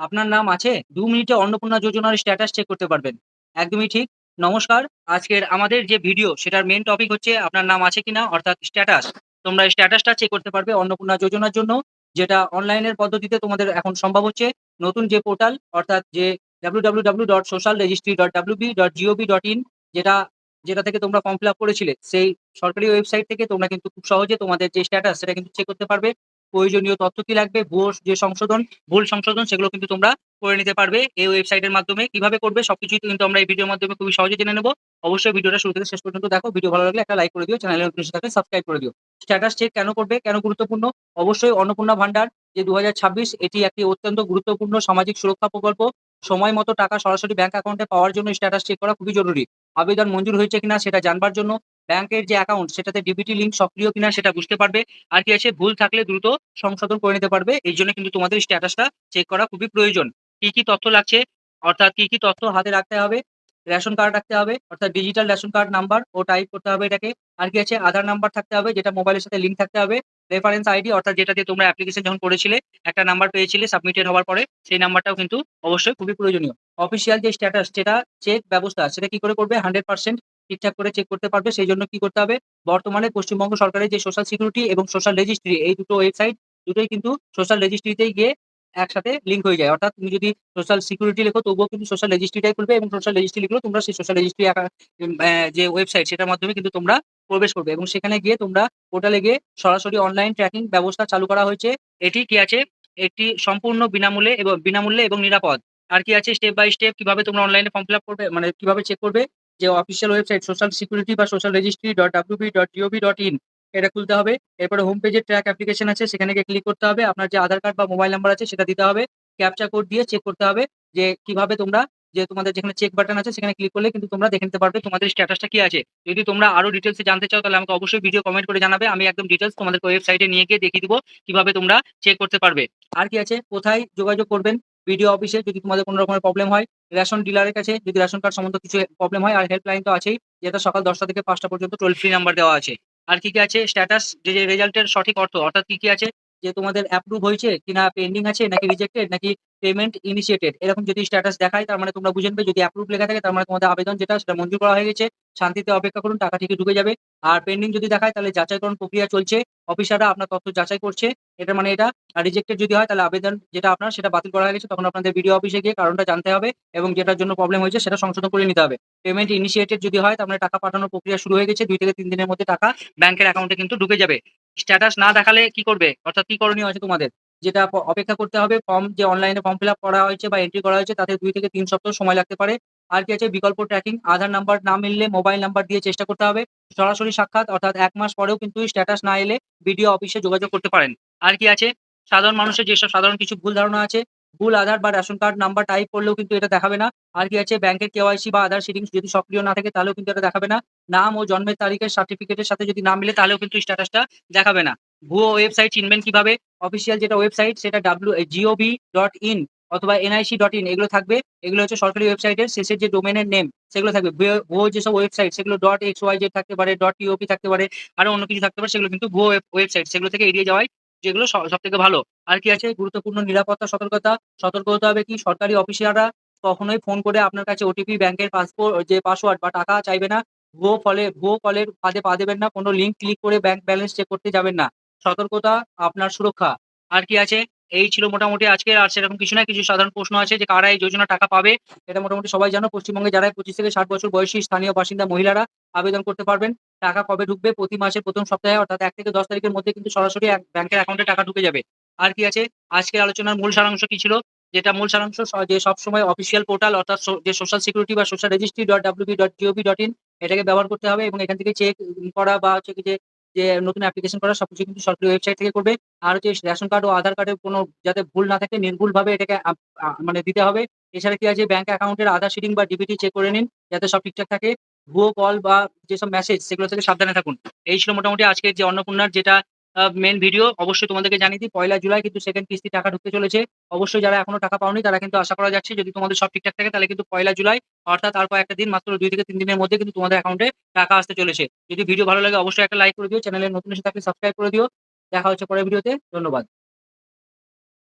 আপনার নাম আছে? ২ মিনিটে অন্নপূর্ণা যোজনার স্ট্যাটাস চেক করতে পারবেন। একদমই ঠিক। নমস্কার। আজকের আমাদের যে ভিডিও সেটার মেইন টপিক হচ্ছে আপনার নাম আছে কিনা অর্থাৎ স্ট্যাটাস। তোমরা স্ট্যাটাসটা চেক করতে পারবে অন্নপূর্ণা যোজনার জন্য, যেটা অনলাইনের পদ্ধতিতে তোমাদের এখন সম্ভব হচ্ছে। নতুন যে পোর্টাল অর্থাৎ যে www.socialregistry.wb.gov.in, যেটা যেটা থেকে তোমরা ফর্ম ফিল আপ করেছিলে, সেই সরকারি ওয়েবসাইট থেকে তোমরা কিন্তু খুব সহজে তোমাদের যে স্ট্যাটাস সেটা কিন্তু চেক করতে পারবে। প্রয়োজনীয় তথ্য কি লাগবে, ভুল সংশোধন সেগুলো কিন্তু তোমরা করে নিতে পারবে এই ওয়েবসাইটের মাধ্যমে। কিভাবে করবে সবকিছুই কিন্তু আমরা এই ভিডিওর মাধ্যমে খুবই সহজে জেনে নেব। অবশ্যই ভিডিওটা শুরু থেকে শেষ পর্যন্ত দেখো। ভিডিও ভালো লাগলে একটা লাইক করে দিও, চ্যানেলে নতুন এসে থাকলে সাবস্ক্রাইব করে দিও। স্ট্যাটাস চেক কেন করবে, কেন গুরুত্বপূর্ণ? অবশ্যই অন্নপূর্ণা ভান্ডার যে ২০২৬, এটি একটি অত্যন্ত গুরুত্বপূর্ণ সামাজিক সুরক্ষা প্রকল্প। সময় মতো টাকা সরাসরি ব্যাংক অ্যাকাউন্টে পাওয়ার জন্য স্ট্যাটাস চেক করা খুবই জরুরি। আবেদন মঞ্জুর হয়েছে কিনা সেটা জানবার জন্য, ব্যাংকের যে অ্যাকাউন্ট সেটাতে ডিবিটি লিঙ্ক সক্রিয় কিনা সেটা বুঝতে পারবে। আর কি আছে, ভুল থাকলে দ্রুত সংশোধন করে নিতে পারবে। এইজন্য কিন্তু তোমাদের স্ট্যাটাসটা চেক করা খুবই প্রয়োজন। কি, কি তথ্য লাগছে অর্থাৎ কি, কি তথ্য হাতে রাখতে হবে? রেশন কার্ড রাখতে হবে অর্থাৎ ডিজিটাল রেশন কার্ড নাম্বার ও টাইপ করতে হবে এটাকে। আর কি আছে, আধার নাম্বার থাকতে হবে যেটা মোবাইলের সাথে লিঙ্ক থাকতে হবে। রেফারেন্স আইডি অর্থাৎ যেটা দিয়ে তোমরা অ্যাপ্লিকেশন যখন করেছিলে একটা নাম্বার পেয়েছিলে সাবমিটেড হওয়ার পরে, সেই নাম্বারটাও কিন্তু অবশ্যই খুবই প্রয়োজনীয়। অফিসিয়াল যে স্ট্যাটাস যেটা চেক ব্যবস্থা সেটা কি করে করবে? 100% ঠিকঠাক করে চেক করতে পারবে। সেইজন্য কি করতে হবে? বর্তমানে পশ্চিমবঙ্গ সরকারের যে সোশ্যাল সিকিউরিটি এবং সোশ্যাল রেজিস্ট্রি, এই দুটো ওয়েবসাইট দুটোই কিন্তু সোশ্যাল রেজিস্ট্রিতেই গিয়ে একসাথে লিঙ্ক হয়ে যায়। অর্থাৎ তুমি যদি সোশ্যাল সিকিউরিটি লেখো তবুও কিন্তু সোশ্যাল রেজিস্ট্রিটাই খুলবে, এবং সোশ্যাল রেজিস্ট্রি লিখলেও তোমরা সেই সোশ্যাল রেজিস্ট্রি যে ওয়েবসাইট সেটার মাধ্যমে কিন্তু তোমরা প্রবেশ করবে, এবং সেখানে গিয়ে তোমরা পোর্টালে গিয়ে সরাসরি অনলাইন ট্র্যাকিং ব্যবস্থা চালু করা হয়েছে। এটি কি আছে, একটি সম্পূর্ণ বিনামূল্যে এবং নিরাপদ। আর কি আছে, স্টেপ বাই স্টেপ কিভাবে তোমরা অনলাইনে ফর্ম ফিল আপ করবে, মানে কিভাবে চেক করবে, যে অফিসিয়াল ওয়েবসাইট সোশ্যাল সিকিউরিটি বা social registry dot WB dot GOV dot in, এটা খুলতে হবে। এরপরে হোম পেজে ট্র্যাক অ্যাপ্লিকেশন আছে, সেখানে গিয়ে ক্লিক করতে হবে। আপনার যে আধার কার্ড বা মোবাইল নাম্বার আছে সেটা দিতে হবে। ক্যাপচা কোড দিয়ে চেক করতে হবে যে কিভাবে তোমরা, যে তোমাদের যেখানে চেক বাটন আছে সেখানে ক্লিক করলে কিন্তু তোমরা দেখে নিতে পারবে তোমাদের স্ট্যাটাসটা কি আছে। যদি তোমরা আরো ডিটেলসে জানতে চাও তাহলে আমাকে অবশ্যই ভিডিও কমেন্ট করে জানাবে। আমি একদম ডিটেলস তোমাদেরকে ওয়েবসাইটে নিয়ে গিয়ে দেখিয়ে দিব কিভাবে তোমরা চেক করতে পারবে। আর কি আছে, কোথায় যোগাযোগ করবেন? বিডিও অফিসে যদি তোমাদের কোনো রকমের প্রবলেম হয়, রেশন ডিলারের কাছে যদি রেশন কার্ড সম্বন্ধে কিছু প্রবলেম হয়, আর হেল্পলাইন তো আছেই, যেটা সকাল ১০টা থেকে ৫টা পর্যন্ত টোল ফ্রি নাম্বার দেওয়া আছে। আর কি, কি আছে, স্ট্যাটাস যে রেজাল্টের সঠিক অর্থ অর্থাৎ কি, কি আছে, যে তোমাদের অ্যাপ্রুভ হয়েছে কিনা, পেন্ডিং আছে নাকি রিজেক্টেড নাকি পেমেন্ট ইনিশিয়েটেড, এরকম যদি স্ট্যাটাস দেখায় তার মানে তোমরা বুঝে নেবে। যদি অ্যাপ্রুভ লেখা থাকে তার মানে তোমাদের আবেদন যেটা সেটা মঞ্জুর করা হয়ে গেছে, শান্তিতে অপেক্ষা করুন, টাকা ঠিকই ঢুকে যাবে। আর পেন্ডিং যদি দেখায় তাহলে যাচাইকরণ প্রক্রিয়া চলছে, অফিসাররা আপনার তথ্য যাচাই করছে, এটা মানে এটা। আর রিজেক্টেড যদি হয় তাহলে আবেদন যেটা আপনার সেটা বাতিল করা হয়ে গেছে, তখন আপনাদের বিডিও অফিসে গিয়ে কারণটা জানতে হবে এবং যেটার জন্য প্রবলেম হয়েছে সেটা সংশোধন করে নিতে হবে। পেমেন্ট ইনিশিয়েটেড যদি হয় তার মানে টাকা পাঠানোর প্রক্রিয়া শুরু হয়ে গেছে, ২ থেকে ৩ দিনের মধ্যে টাকা ব্যাংকের অ্যাকাউন্টে কিন্তু ঢুকে যাবে। স্ট্যাটাস না দেখালে কি করবে অর্থাৎ কি করণীয় আছে তোমাদের? যেটা অপেক্ষা করতে হবে, ফর্ম যে অনলাইনে ফর্ম ফিল আপ করা হয়েছে বা এন্ট্রি করা হয়েছে তাতে ২ থেকে ৩ সপ্তাহ সময় লাগতে পারে। আর কি আছে, বিকল্প ট্র্যাকিং, আধার নাম্বার না মিললে মোবাইল নাম্বার দিয়ে চেষ্টা করতে হবে। সরাসরি সাক্ষাৎ অর্থাৎ ১ মাস পরেও কিন্তু স্ট্যাটাস না এলে বিডিও অফিসে যোগাযোগ করতে পারেন। আর কি আছে, সাধারণ মানুষের যেসব সাধারণ কিছু ভুল ধারণা আছে, ভুল আধার বা রেশন কার্ড নাম্বার টাইপ করলেও কিন্তু এটা দেখাবে না। আর কি আছে, ব্যাংকের কেওয়াইসি বা আধার সিডিং যদি সক্রিয় না থাকে তাহলেও কিন্তু এটা দেখাবে না। নাম ও জন্মের তারিখের সার্টিফিকেটের সাথে যদি না মিলে তাহলেও কিন্তু স্ট্যাটাসটা দেখাবে না। ভুয়ো ওয়েবসাইট চিনবেন কিভাবে? অফিসিয়াল যেটা ওয়েবসাইট সেটা gov.in অথবা nic.in, এগুলো থাকবে। এগুলো হচ্ছে সরকারি ওয়েবসাইটের শেষের যে ডোমেইনের নেম সেগুলো থাকবে। ভুয়ো যেসব ওয়েবসাইট সেগুলো .xyz থাকতে পারে, .top থাকতে পারে, আরো অন্য কিছু থাকতে পারে, সেগুলো কিন্তু ভুয়ো ওয়েবসাইট। সেগুলো থেকে এড়িয়ে যাওয়াই যেগুলো সবথেকে ভালো। আর কি আছে, গুরুত্বপূর্ণ নিরাপত্তা সতর্কতা। সতর্ক হতে হবে কি, সরকারি অফিসাররা কখনোই ফোন করে আপনার কাছে ওটিপি, ব্যাংকের যে পাসওয়ার্ড বা টাকা চাইবে না। ভুয়ো কলের ফাঁদে পা দেবেন না। কোনো লিঙ্ক ক্লিক করে ব্যাংক ব্যালেন্স চেক করতে যাবেন না। সতর্কতা আপনার সুরক্ষা। আর কি আছে, এই ছিল মোটামুটি আজকের। আর সেরকম কিছু না, কিছু সাধারণ প্রশ্ন আছে যে কারা এই যোজনার টাকা পাবে। এটা মোটামুটি সবাই জানো। পশ্চিমবঙ্গে যারা ২৫ থেকে ৬০ বছর বয়সী স্থানীয় বাসিন্দা মহিলারা আবেদন করতে পারবেন। টাকা কবে ঢুকবে? প্রতি মাসের ১ম সপ্তাহে অর্থাৎ ১ থেকে ১০ তারিখের মধ্যে কিন্তু সরাসরি ব্যাংকের অ্যাকাউন্টে টাকা ঢুকে যাবে। আর কি আছে, আজকের আলোচনার মূল সারাংশ কি ছিল? যেটা মূল সারাংশ, যে সবসময় অফিসিয়াল পোর্টাল অর্থাৎ যে সোশ্যাল সিকিউরিটি বা social registry dot WB dot GOV dot in, এটাকে ব্যবহার করতে হবে এবং এখান থেকে চেক করা বা হচ্ছে কি যে নতুন অ্যাপ্লিকেশন করা সবকিছু কিন্তু সরকারি ওয়েবসাইট থেকে করবে। আর হচ্ছে রেশন কার্ড ও আধার কার্ডের কোনো যাতে ভুল না থাকে, নির্ভুলভাবে এটাকে মানে দিতে হবে। এছাড়া কি আছে, ব্যাংক অ্যাকাউন্টের আধার সিডিং বা ডিবিটি চেক করে নিন যাতে সব ঠিকঠাক থাকে। ভুয়ো কল বা যেসব মেসেজ সেগুলো থেকে সাবধানে থাকুন। এই ছিল মোটামুটি আজকের যে অন্নপূর্ণার যেটা মেইন ভিডিও। অবশ্যই তোমাদেরকে জানিয়ে দিই ১লা জুলাই কিন্তু সেকেন্ড কিস্তির টাকা ঢুকতে চলেছে। অবশ্যই যারা এখনো টাকা পাওনি তারা কিন্তু আশা করা যাচ্ছে যদি তোমাদের সব ঠিকঠাক থাকে তাহলে কিন্তু ১লা জুলাই অর্থাৎ আর কয়েকটা দিন, মাত্র ২ থেকে ৩ দিনের মধ্যে কিন্তু তোমাদের অ্যাকাউন্টে টাকা আসতে চলেছে। যদি ভিডিও ভালো লাগে অবশ্যই একটা লাইক করে দিও। চ্যানেলে নতুন এসে থাকলে সাবস্ক্রাইব করে দিও। দেখা হচ্ছে পরের ভিডিওতে। ধন্যবাদ।